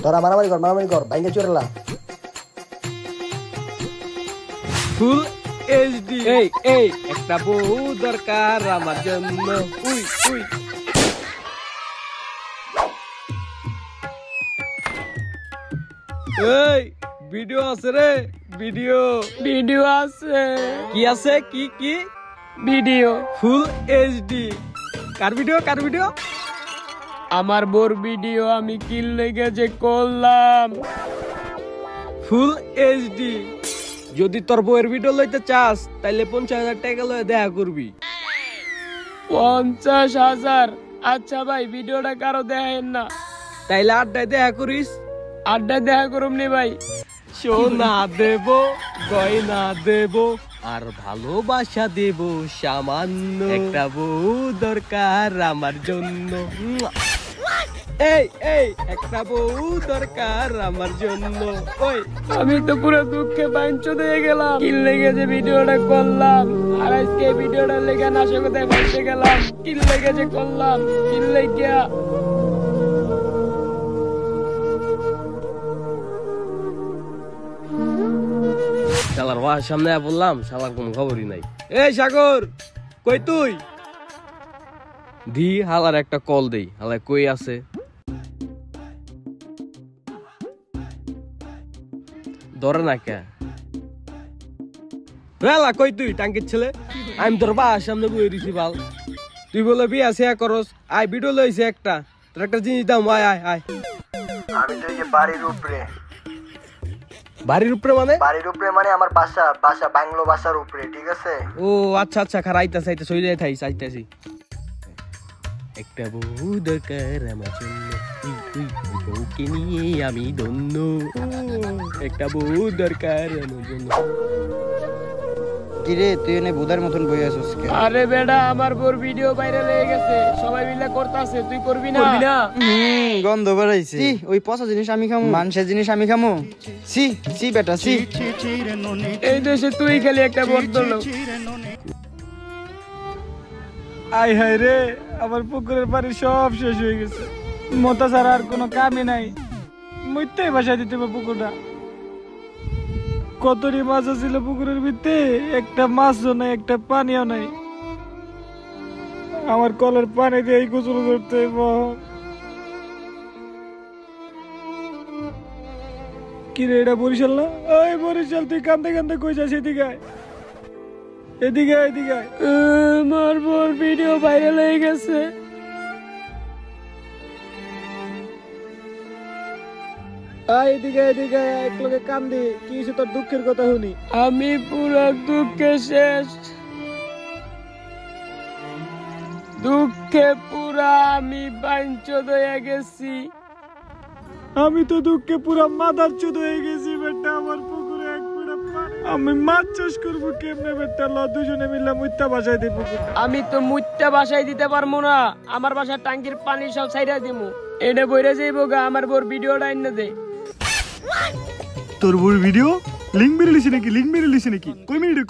তোরা মারামারি কর ভাঙ্গে চুরেলা ফুল এইচডি। এই একটা বউ দরকার আমার জন্য। উই উই এই ভিডিও আছে রে, ভিডিও আছে। কি আছে? কি ভিডিও? Full HD. কার ভিডিও? আমার বোর ভিডিও। আমি কি লেগে যে করলাম। Full HD. যদি তোর বউয়ের ভিডিও লইতে চাস তাইলে 50,000 টাকা লয়ে দেখা করবি। 50,000? আচ্ছা ভাই, ভিডিওটা কারো দেখেন না, তাইলে আড্ডায় দেখা করিস। আড্ডায় দেখা করুম নি ভাই। সোনা দেব, গয়না দেব, আর ভালোবাসা দেব সামান্য। একটা বউ দরকার আমার জন্য। এই একটা বউ দরকার আমার জন্য। ওই আমি তো পুরো দুঃখে বাইঞ্চ দিয়ে গেলাম। কি লেগে যে ভিডিওটা করলাম, আর আজকে ভিডিওটা লেগে নাশকতায় ফাঁসে গেলাম। কি লেগে যে করলাম, কি লেগে। শালার ওয়ার সামনে বললাম, শালার কোনো খবরই নাই। এই সাগর, কই তুই? দি হালার একটা কল দেই, হালা কই আছে? ধরে না কে? বেলা কই তুই টাঙ্কির ছেলে? আমি তোর বাসার সামনে বই দিছি বাল। তুই বলে বিয়া শেয়া করস। আয় ভিডিও লইছে একটা, তোর একটা জিনিস দাম। আয় আয় আয়। আমি তো এই যে বাড়ির উপরে মানে আমার বাসা বাংলো বাসার উপরে, ঠিক আছে? ও আচ্ছা খারা আইতাছি আইতাছি। একটা বউ দরকার আমার জন্য, বউকে নিয়ে আমি ধন্য। একটা বউ দরকার আমার জন্য। কিরে তুই এনে বুদার মতন বই আছিস কেন? আরে বেটা, আমার বোর ভিডিও ভাইরাল হয়ে গেছে, সবাই মিলে করতেছে। তুই করবি না? গন্ধ বেরাইছে। ওই পচা জিনিস আমি খামু, মানুষের জিনিস আমি খামু? সি বেটা সি। এই দেশে তুই খালি একটা ভদ্রলোক। আই হায় রে, আমার পুকুরের পানি সব শেষ হয়ে গেছে। মোতা ছাড়া আর কোনো কামই নাই। মুইতেই বাসায় দিতে হবে পুকুরটা। কতটি মাছ ছিল পুকুরের ভিতরে, একটা মাছও নাই, একটা পানিও নাই। আমার কলের পানি দিয়ে গোসল করতে কি রে, এটা বরিশাল না? ওই বরিশাল, তুই কান্দে কান্দে কই যাস? এদিকে আমার বোর ভিডিও ভাইরাল হয়ে গেছে। এদিকে একলগে কান্দি। কি হয়েছে তোর? দুঃখের কথা শুনি। আমি পুরো দুঃখে শেষ। দুঃখে পুরা আমি বাইঞ্চোদ হয়ে গেছি। আমি তো দুঃখে পুরা মাদার চোদ হয়ে গেছি বেটা। আমার পুকুরে এক ফুটা পানি, আমি মাছ চাষ করবো কেমনে বেটা? দুজনে মিলে মুইত্যা বাসায় দিব। আমি তো মুইত্যা বাসায় দিতে পারবো না। আমার বাসার টাঙ্কির পানি সব ছাইরা দিমু। এটা বইরা যাইবো গা। আমার বোর ভিডিওটা এনে দে। তোর বোর ভিডিও লিংক বেরিয়েছে নাকি? কই মিনিটে?